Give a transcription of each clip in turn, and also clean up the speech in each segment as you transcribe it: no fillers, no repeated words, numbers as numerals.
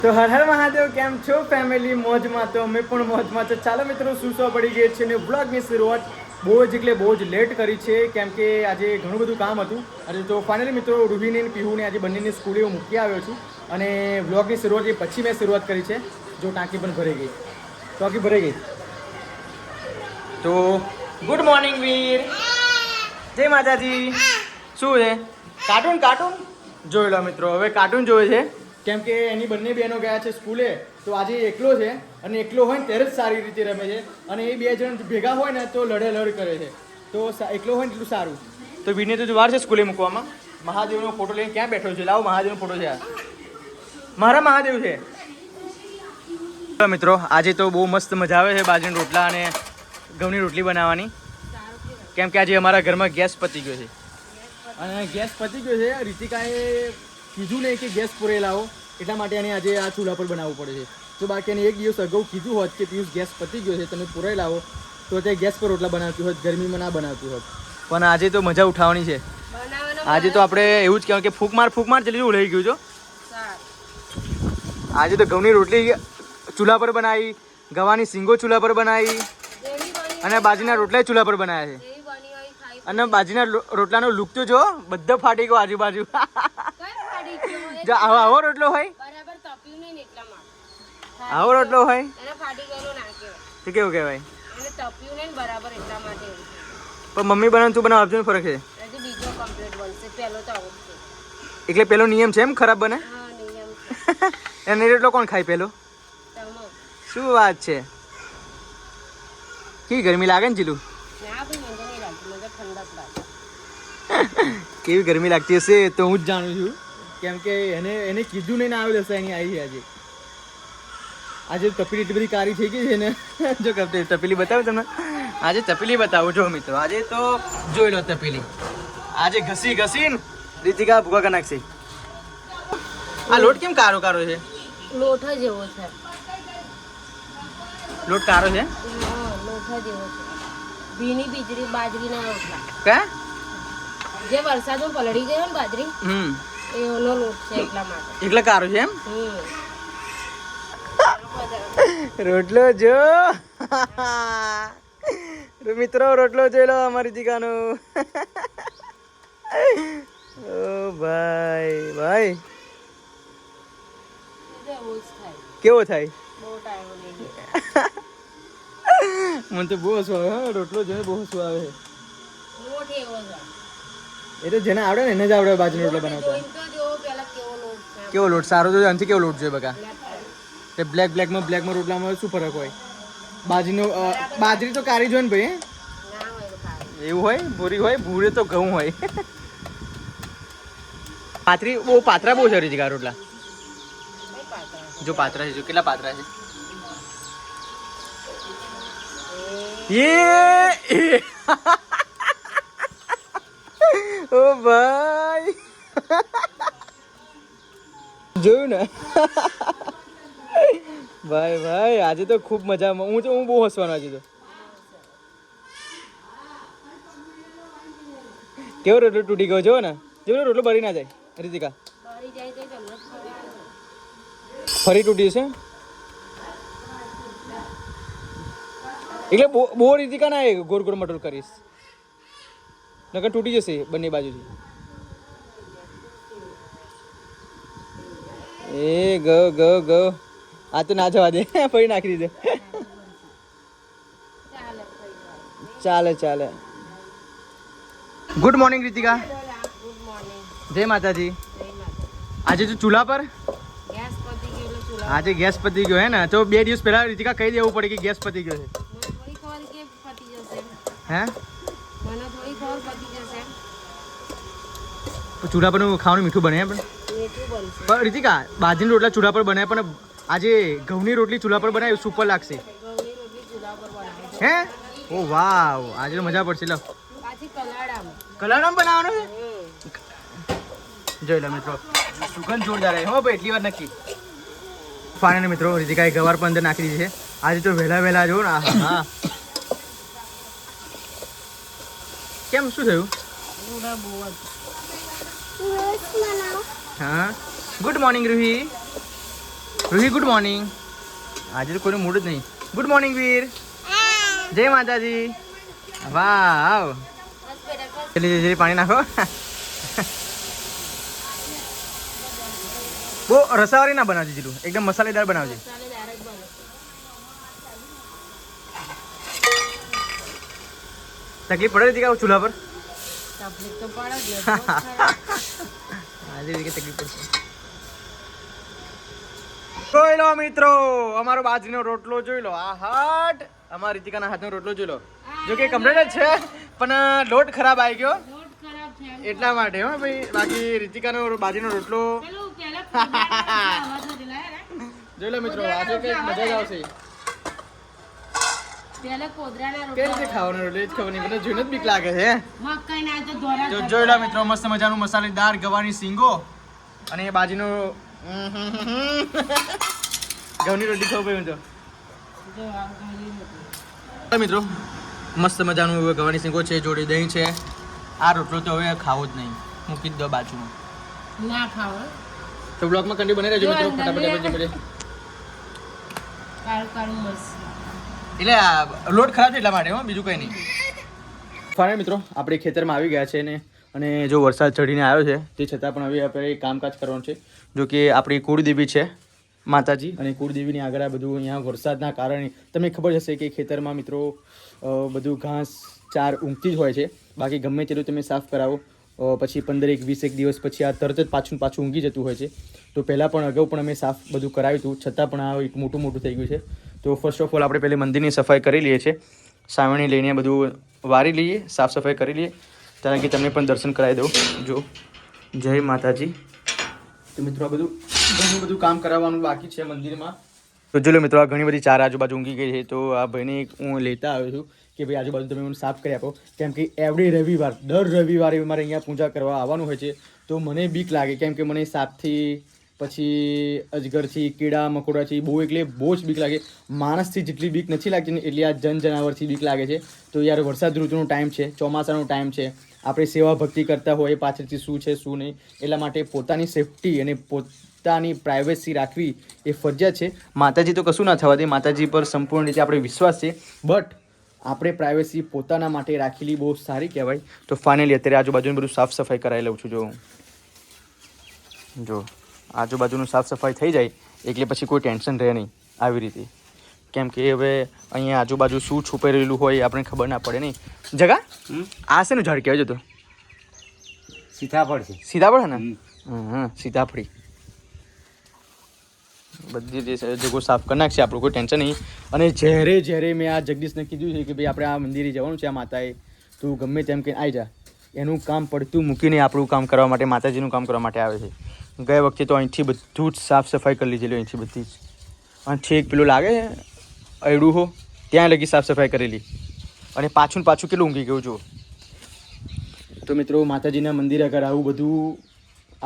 તો હર હર મહાદેવ, કેમ છો ફેમિલી? મોજમાં તો અમે પણ મોજમાં. તો ચાલો મિત્રો, સૂસો પડી ગઈ છે ને બ્લોગની શરૂઆત બહુ જ લેટ કરી છે, કેમ કે આજે ઘણું બધું કામ હતું. અને તો ફાઇનલી મિત્રો, રૂહીને અને પીહુને આજે બંનેની સ્કૂલે હું મૂકી આવ્યો છું. અને બ્લોગની શરૂઆત એ પછી મેં શરૂઆત કરી છે. જો ટાંકી પણ ભરાઈ ગઈ, ટાંકી ભરાઈ ગઈ. તો ગુડ મોર્નિંગ વીર, જય માતાજી. શું છે? કાર્ટૂન જોઈ લો મિત્રો, હવે કાર્ટૂન જોવે છે. કેમ કે એની બંને બહેનો ગયા છે સ્કૂલે, તો આજે એકલો છે. અને એકલો હોય ને ત્યારે જ સારી રીતે રમે છે. અને એ બે જણ ભેગા હોય ને તો લડ કરે છે. તો એકલો હોય ને એટલું સારું. તો વીરને તો વાર છે સ્કૂલે મૂકવામાં. મહાદેવનો ફોટો લઈને ક્યાં બેઠો છે? લાવો મહાદેવનો ફોટો છે. મારા મહાદેવ છે. મિત્રો, આજે તો બહુ મસ્ત મજા આવે છે બાજરીના રોટલા અને ઘઉંની રોટલી બનાવવાની. કેમ કે આજે અમારા ઘરમાં ગેસ પતી ગયો છે. અને ગેસ પતી ગયો છે. રીતિકાએ કીધું નહીં કે ગેસ પૂરે લાવો, એટલા માટે એને આજે આ ચૂલા પર બનાવવું પડે છે. તો બાકી એને એક દિવસ અગાઉ કીધું હોત કે પિયુષ ગેસ પતી ગયો છે, તમે પૂરાઈ લાવો, તો તે ગેસ પર રોટલા બનાવતી હોત, ગરમીમાં ના બનાવતી હોત. પણ આજે તો મજા ઉઠાવવાની છે. આજે તો આપણે એવું જ કહેવાય કે ફૂક માર જલ્દી લઈ ગયું છો. આજે તો ઘઉંની રોટલી ચૂલા પર બનાવી, ગવાની સિંગો ચૂલા પર બનાવી, અને બાજરીના રોટલા ચૂલા પર બનાવ્યા છે. અને બાજરીના રોટલાનો લુક તો જો, બધો ફાટી ગયો આજુબાજુ. જો આવો રોટલો હોય, આવો રોટલો હોય તો કેવું કહેવાય? પણ મમ્મી બનાવ તું બનાવ, આપજો ફરક છે. એટલે પેલો નિયમ છે એમ ખરાબ બને? એને રોટલો કોણ ખાય પેલો? શું વાત છે? કેવી ગરમી લાગે ને જીલું? કેવી ગરમી લાગતી હશે તો હું જ જાણું છું. કેમ કે એને કીધું નહીં ને આવી હશે એની આવી આજે. આજે તપેલી એટલી બધી કાળી થઈ ગઈ છે ને. જો તપેલી બતાવું તમને. આજે તપેલી બતાવું જો મિત્રો. આજે તો જોઈ લો તપેલી. આજે ઘસીને રીતિકા ભૂકા કરી નાખશે. આ લોટ કેમ કારો છે? લોટ જ એવો છે. લોટ કારો છે? લોટ જ એવો છે. ભીની બાજરીના રોટલા. કે જે વરસાદમાં પલળી ગયો ને બાજરી, એનો લોટ છે એટલા માટે. એટલે કારો છે એમ? રોટલો જો મિત્રો, રોટલો જોઈ લો અમારી દીકાનો. ઓ ભાઈ કેવો થાય? મને તો બહુ હસવું આવે. રોટલો જોઈને બહુ હસવું આવે. એ તો જેને આવડે ને એને જ આવડે બાજરીનો રોટલો બનાવતા. કેવો લોટ સારો તો આનાથી કેવો લોટ જોઈએ બકા? તે બ્લેકમાં રોટલામાં શું ફરક હોય? બાજરી તો કાળી જોઈએ ને ભાઈ. એવું હોય? ભૂરી હોય? ભૂરે તો ઘઉં હોય. પાત્રા બહુ છે રીતિકા રોટલા. જો પાત્રા છે, જો કેટલા પાત્રા છે. ઓ ભાઈ જોયું ને? ભાઈ આજે તો ખૂબ મજા. હું બહુ હસવાનો આજે તો. કેવો રોટલો તૂટી ગયો જો ને? જેવો રોટલો બળી ના જાય રીતિકા. ફરી તૂટી છે એટલે બહુ રીતિકા ના ગોળ મટોલ કરીશ, નકર તૂટી જશે બંને બાજુથી. એ ગયો આ તો ના જવા દે, ફરી નાખી દીધો. ચાલે. Good morning Ritika. જય માતાજી. આજે તું ચૂલા પર? આજે ગેસ પતી ગયો હે ને? તો 2 દિવસ પહેલા રીતિકા કહી દેવું પડે કે ગેસ પતી ગયો છે. હે? ચૂલા પરનું ખાવાનું મીઠું બને પણ રીતિકા, બાજરીના રોટલા ચૂલા પર બને, પણ આજે ઘઉંની રોટલી ચૂલા પર બનાવી સુપર લાગશે. હે? ઓ વાવ, આજે તો મજા પડશે. લો કલાડામ બનાવવાનો છે. જોઈ લો મિત્રો, સુગંધ જોરદાર હો ભાઈ, એટલી વાર નક્કી. ફાઇનલ મિત્રો, રીતિકાએ ગવાર પણ અંદર નાખી દીધી છે. આજે તો વહેલા જો ને. હા, કેમ શું થયું? હા, good morning Ruhi. Ruhi good morning. આજે તો કોઈનું મૂડ જ નહીં. ગુડ મોર્નિંગ વીર. જય માતાજી. વાવ. જલ્દી પાણી નાખો. બહુ રસાવાળી ના બનાવજે જીલું, એકદમ મસાલેદાર બનાવજે. તકલીફ પડે હતી કે ચૂલા પર? તકલીફ તો પડે જ. આજે તકલીફ પડશે. જોઈ લો મિત્રો, અમારો બાજરીનો રોટલો જોઈ લો. આ હાટ અમારા રીતિકાના હાથનો રોટલો જોઈ લો. જો કે કમ્પ્લીટ જ છે પણ લોટ ખરાબ આવી ગયો એટલા માટે હો ભાઈ. બાકી રીતિકાનો બાજરીનો રોટલો જોઈ લો મિત્રો. આજે કઈક મજા જ આવશે. કઈ રીતે ખાવાનો રોટલો એ જ ખબર નહીં, મને જોઈને જ બીક લાગે છે. તો જોઈ લો મિત્રો, મસ્ત મજાનું મસાલેદાર ગવાની સિંગો અને બાજરીનો ઘઉંની રોટી ખાવ ભાઈ. તો મિત્રો મસ્ત મજાનું ગવાની સિંગો છે, જોડે દહીં છે. આ રોટલો તો હવે ખાવો જ નહીં, મૂકી જ દો બાજુમાં. ના ખાવ તો બ્લોગમાં કંટી બની રહેજો મિત્રો. ફટાફટ એટલે લોટ ખરાબ છે એટલા માટે હો, બીજું કંઈ નહીં. ફાઇનલ મિત્રો આપણે ખેતરમાં આવી ગયા છે ને, અને જો વરસાદ ચડીને આવ્યો છે તે છતાં પણ હવે આપણે કામકાજ કરવાનું છે. જો કે આપણી કુળદેવી છે માતાજી, અને કુળદેવીની આગળ આ બધું અહીંયા વરસાદના કારણે તમને ખબર હશે કે ખેતરમાં મિત્રો બધું ઘાસ ચાર ઊંઘતી જ હોય છે. બાકી ગમે તેટલું તમે સાફ કરાવો પછી 15-20 દિવસ પછી આ તરત જ પાછું ઊંઘી જતું હોય છે. તો પહેલાં પણ અગાઉ પણ અમે સાફ બધું કરાવ્યું હતું, છતાં પણ આ એક મોટું થઈ ગયું છે. તો ફર્સ્ટ ઓફ ઓલ આપણે પહેલે મંદિરની સફાઈ કરી લઈએ છીએ. સાવણી લઈને બધું વારી લઈએ, સાફ સફાઈ કરી લઈએ, કારણ કે તમને પણ દર્શન કરાવી દઉં. જો જય માતાજી. તો મિત્રો આ ઘણું બધું કામ કરાવવાનું બાકી છે મંદિરમાં. તો જો મિત્રો આ ઘણી બધી ચાર આજુબાજુ ઊંઘી ગઈ છે. તો આ ભાઈને હું લેતા આવ્યો છું કે ભાઈ આજુબાજુ તમે મને સાફ કરી આપો, કેમ કે દર રવિવારે મારે અહીંયા પૂજા કરવા આવવાનું હોય છે. તો મને બીક લાગે, કેમ કે મને સાપથી પછી અજગરથી કીડા મકોડાથી બહુ જ બીક લાગે. માણસથી જેટલી બીક નથી લાગતી ને એટલી આ જનાવરથી બીક લાગે છે. તો યાર વરસાદ ઋતુનો ટાઈમ છે, ચોમાસાનો ટાઈમ છે, આપણે સેવા ભક્તિ કરતા હોય પાછળથી શું છે શું નહીં, એટલા માટે પોતાની સેફટી અને પોતાની પ્રાઇવેસી રાખવી એ ફરજિયાત છે. માતાજી તો કશું ના થવા દે, માતાજી પર સંપૂર્ણ રીતે આપણે વિશ્વાસ છે, બટ આપણે પ્રાઇવેસી પોતાના માટે રાખેલી બહુ સારી કહેવાય. તો ફાઇનલી અત્યારે આજુબાજુનું બધું સાફ સફાઈ કરાવી લઉં છું. જો આજુબાજુનું સાફ સફાઈ થઈ જાય એટલે પછી કોઈ ટેન્શન રહે નહીં આવી રીતે, કેમ કે હવે અહીંયા આજુબાજુ શું છુપાઈ રહેલું હોય એ આપણે ખબર ના પડે નહીં. જગા આ શેનું ઝાડ કહેવાય તો? સીતાફળ છે. સીતાફળ ને? સીતાફળી. બધી જગ્યાઓ સાફ કરી નાખશે, આપણું કોઈ ટેન્શન નહીં. અને જ્યારે મેં આ જગદીશને કીધું છે કે ભાઈ આપણે આ મંદિરે જવાનું છે આ માતાએ, તું ગમે તેમ કે આવી જા, એનું કામ પડતું મૂકીને આપણું કામ કરવા માટે, માતાજીનું કામ કરવા માટે આવે છે. ગયા વખતે તો અહીંથી બધું જ સાફ સફાઈ કરી લીધેલી, અહીંથી બધી જ. અને છેક પેલું લાગે અયડું હો ત્યાં લગી સાફ સફાઈ કરેલી, અને પાછું કેટલું ઊંઘી ગયું જો. તો મિત્રો માતાજીના મંદિર આગળ આવું બધું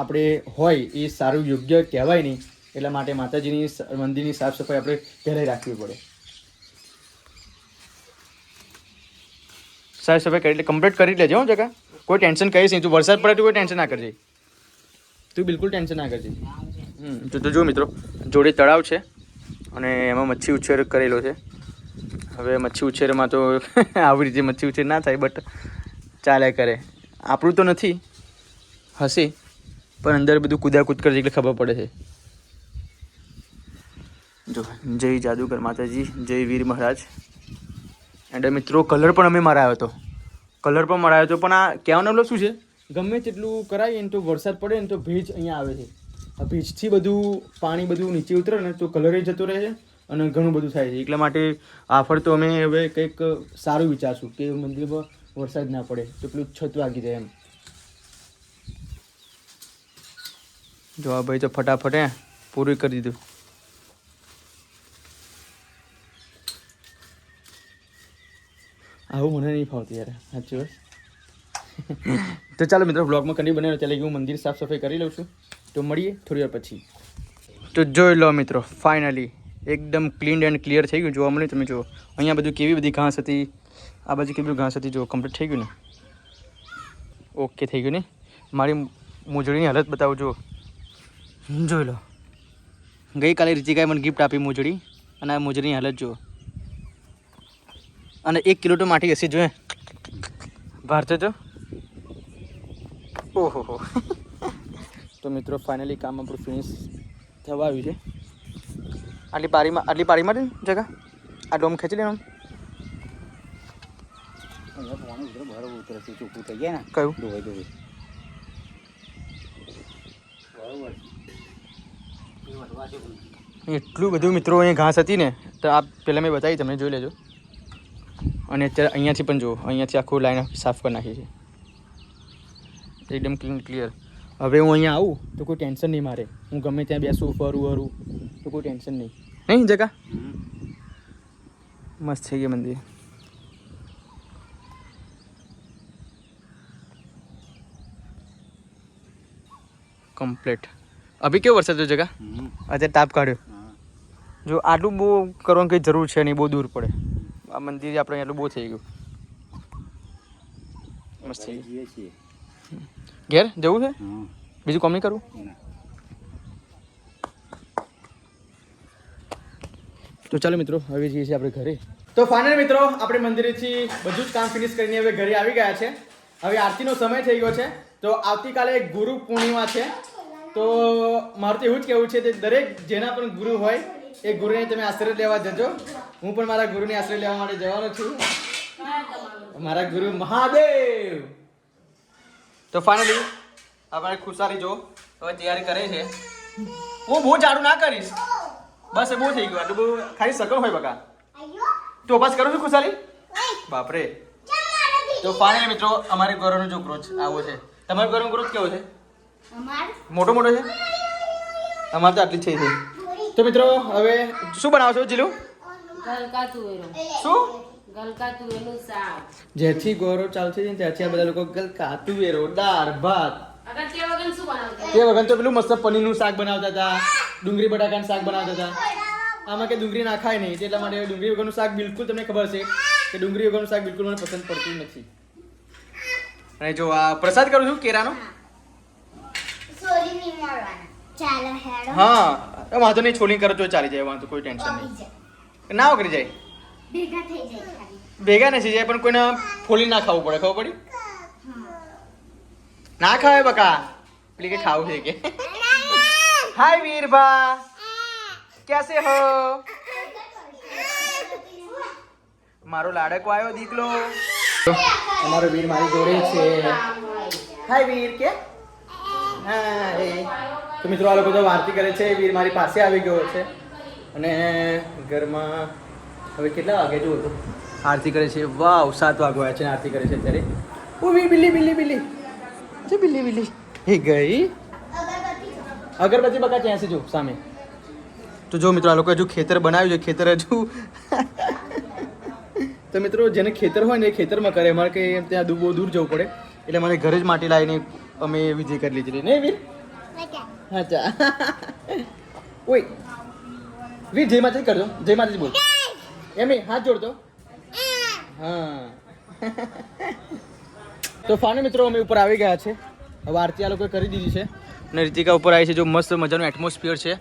આપણે હોય એ સારું યોગ્ય કહેવાય નહીં, એટલા માટે માતાજીની મંદિરની સાફ સફાઈ આપણે પહેલાં રાખવી પડે. સાફ સફાઈ કરી એટલે કમ્પ્લીટ કરી લેજે હો જગા, કોઈ ટેન્શન કહીશ નહીં. તું વરસાદ પડે તો કોઈ ટેન્શન ના કરજે, તું બિલકુલ ટેન્શન ના કરજે. તો જો મિત્રો જોડે તળાવ છે અને એમાં મચ્છી ઉછેર કરેલો છે. હવે મચ્છી ઉછેરમાં તો આવી રીતે મચ્છી ઉછેર ના થાય, બટ ચાલે કરે. આપણું તો નથી હશે, પણ અંદર બધું કૂદાકૂદ કરે એટલે ખબર પડે છે. જો જય જાદુગર માતાજી, જય વીર મહારાજ. એન્ડ મિત્રો કલર પણ અમે મરાયો હતો, પણ આ કહેવાનો મતલબ શું છે, ગમે તેટલું કરાવીએ ને તો વરસાદ પડે ને તો ભેજ અહીંયા આવે છે. આ ભેજથી બધું પાણી બધું નીચે ઉતરે ને તો કલર જતો રહે છે અને ઘણું બધું થાય છે. એટલા માટે આફર તો અમે હવે કંઈક સારું વિચારશું કે મંદિરમાં વરસાદ ના પડે તો પેલું છત વાગી જાય એમ. જો આ ભાઈ તો ફટાફટ પૂરું કરી દીધું. આવું મને નહીં ફાવતું યાર, સાચું બસ. તો ચાલો મિત્રો બ્લોગમાં કંઈ બને ચાલે હું મંદિર સાફ સફાઈ કરી લઉં છું. તો મળીએ થોડી વાર પછી. તો જોઈ લો મિત્રો ફાઇનલી એકદમ ક્લીન એન્ડ ક્લિયર થઈ ગયું જોવા મળ્યું. તમે જુઓ અહીંયા બધું કેવી બધી ઘાસ હતી, આ બાજુ કેવી બધી ઘાસ હતી, જો કમ્પ્લીટ થઈ ગયું ને, ઓકે થઈ ગયું ને. મારી મોજડીની હાલત બતાવું, જુઓ જોઈ લો ગઈકાલે રીતિકાએ મને ગિફ્ટ આપી મોજડી, અને આ મોજડીની હાલત જુઓ. અને 1 કિલો તો માટી હશે જોઈએ ભારતો તો. ઓહો હો. તો મિત્રો ફાઇનલી કામ આપણું ફિનિશ થવા આવ્યું છે. આટલી પારીમાં જગા આ ડોમ ખેંચી લેવાનું. બરાબર ઉતરે છે, ચોખ્ખું થઈ ગયા ને. કયું? ધોવાઈ એટલું બધું મિત્રો અહીંયા ઘાસ હતી ને, તો આ પહેલાં મેં બતાવી, તમે જોઈ લેજો. અને અત્યારે અહીંયાથી પણ જુઓ, અહીંયાથી આખું લાઈન સાફ કરી નાખી છે એકદમ ક્લિયર. હવે હું અહીંયા આવું તો કોઈ ટેન્શન નહીં મારે. હું ગમે ત્યાં બેસું, ફરું તો કોઈ ટેન્શન નહીં. નહીં જગા? મસ્ત થઈ ગયું મંદિર. કમ્પ્લીટ. અભી કેવો વરસાદ થયો જગા? અત્યારે તાપ કાઢ્યો. જો આટલું બહુ કરવાની કંઈ જરૂર છે નહીં, બહુ દૂર પડે. આ મંદિર આપણે એટલું બહુ થઈ ગયું. મસ્ત થઈ ગયું. છીએ. ઘેર જવું છે? બીજું કામ નહીં કરવું? તો ચાલો મિત્રો, હવે જઈએ છીએ આપણે ઘરે. તો ફાઇનલ મિત્રો, આપણે મંદિરેથી બધું જ કામ ફિનિશ કરીને હવે ઘરે આવી ગયા છે. હવે આરતીનો સમય થઈ ગયો છે. તો આવતીકાલે ગુરુ પૂર્ણિમા છે. તો મારું તો એવું જ કહેવું છે કે દરેક જેના પણ ગુરુ હોય એ ગુરુને તમે આશીર્વાદ લેવા જજો. હું પણ મારા ગુરુની આશીર્વાદ લેવા માટે જવાનો છું. મારા ગુરુ મહાદેવ. તો ફાઇનલી આપણે ખુશાલી જો હવે તૈયારી કરે છે. હું બહુ જાડું ના કરીશ, બસ એ બહુ થઈ ગયું. આટલું બહુ ખાલી શકલ હોય બકા. તો બસ કરું છું ખુશાલી. બાપરે. તો ફાઇનલી મિત્રો, અમારી ઘરનો જો ગ્રોથ આવો છે. તમારા ઘરનો ગ્રોથ કેવો છે? મોટો છે. અમારે તો આટલી જ થઈ છે. તો મિત્રો હવે શું બનાવો છો જીલુ? ગલકા તુવેરો. શું? ગલકા તુવેરનું શાક. જેથી ગોરો ચાલશે ને ત્યાંથી આ બધા લોકો ગલકા તુવેરો, દાળ ભાત. અગર તે વગર શું બનાવતા? તે વગર તો પેલું મસ્ત પનીરનું શાક બનાવતા હતા, ડુંગળી બટાકાનું શાક બનાવતા હતા. આમાં કે ડુંગળી નાખાય નહીં, એટલા માટે ડુંગળી વગરનું શાક બિલકુલ તમને ખબર છે કે ડુંગળી વગરનું શાક બિલકુલ મને પસંદ પડતું નથી. અને જો આ પ્રસાદ કરું છું કેરાનો. હા, વાંધો નહીં, છોલી કરો તો ચાલી જાય, વાંધો કોઈ ટેન્શન નહીં. ના કરી જાય, ભેગા નથી જાય, પણ કોઈને ફોલી ના ખાવું પડે. ખબર પડી? ના ખાવે બકા, પેલી કે ખાવું છે કે. હાય વીરભા, કેસે હો? મારો લાડકો આવ્યો દીકલો. અમારો વીર મારી જોડે છે. હાય વીર કે. હાય. તો મિત્રો આ લોકો તો આરતી કરે છે. વીર મારી પાસે આવી ગયો છે અને ઘરમાં હવે કેટલા વાગે જુઓ તો આરતી કરે છે. વાવ, 7 વાગ્યા છે ને આરતી કરે છે અત્યારે. ઓ વીર, બિલ્લી બિલ્લી બિલ્લી છે, બિલ્લી બિલ્લી એ ગઈ. અગરબત્તી બકા ત્યાં છે જો સામે. તો જો મિત્રો આ લોકો હજુ ખેતર બનાવ્યું છે. ખેતર હજુ તો મિત્રો જેને ખેતર હોય ને એ ખેતરમાં કરે. અમારે કે ત્યાં બહુ દૂર જવું પડે, એટલે મને ઘરે જ માટી લાવીને અમે વિજય કરી લીધી. નહીં વીર? અચ્છા. ઓય વીર, જય માતાજી કરજો. જય માતાજી બોલ. એમ હાથ જોડતો. હા. તો ફાને મિત્રો, અમે ઉપર આવી ગયા છે. હવે આરતી આ લોકોએ કરી દીધી છે અને રીતિકા ઉપર આવી છે. જો મસ્ત મજાનું એટમોસ્ફિયર છે.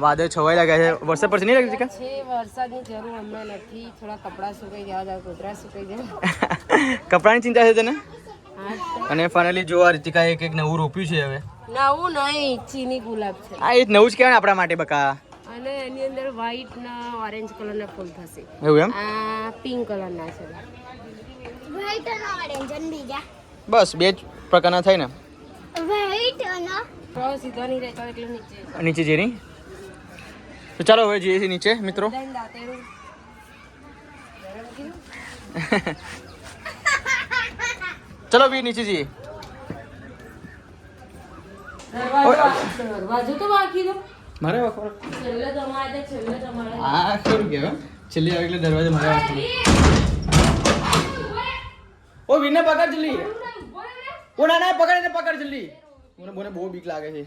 વાદળ છવાઈ ગયા છે. વરસાદ પડશે નહીં રીતિકા? છે વરસાદની જરૂર હમણાં નથી. થોડા કપડાં સુકાઈ ગયા, કૂતરા સુકાઈ ગયા. કપડાની ચિંતા છે તને? હા. અને ફાઇનલી જો આ રીતિકા એક નવું રોપ્યું છે. હવે નવું નહીં, ચીની ગુલાબ છે. આ એ નવું જ કહેવાય ને આપણા માટે બકા. અને એની અંદર વ્હાઈટ ના ઓરેન્જ કલરના ફૂલ થશે. એવું એમ? આ પિંક કલરના છે. વ્હાઈટ અને ઓરેન્જ અને બીજા બસ 2 જ પ્રકારના થાય ને. વ્હાઈટ અને તો સીધો નહીં રહેતો એટલે નીચે. નીચે જેની. તો ચાલો હવે જઈએ છીએ નીચે મિત્રો. બધાને દાંતેડું ગરમ કીધું. ચલો વીર નીચે જઈએ. દરવાજો તો બાકી દો. મારે વખોર છેલ્લે તમારે આ ખરું કહેવાય. છેલ્લી આવે એટલે દરવાજો મારે વાંચવાનો. ઓ વીરને પકડ જલ્દી. ઓ ના ના, પકડ જલ્દી. મને બહુ બીક લાગે છે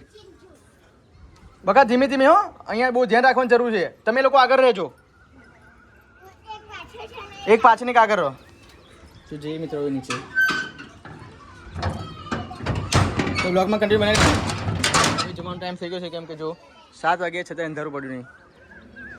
બકા. ધીમે ધીમે હો, અહીંયા બહુ ધ્યાન રાખવાની જરૂર છે. તમે લોકો આગળ રહેજો. એક પાછળ એક આગળ રહો. તો જઈએ મિત્રો હવે નીચે. તો બ્લોગમાં કન્ટિન્યુ બનાવી જવાનો ટાઈમ થઈ ગયો છે, કેમ કે જો 7 વાગ્યા છતાં અંધારું પડ્યું નહીં.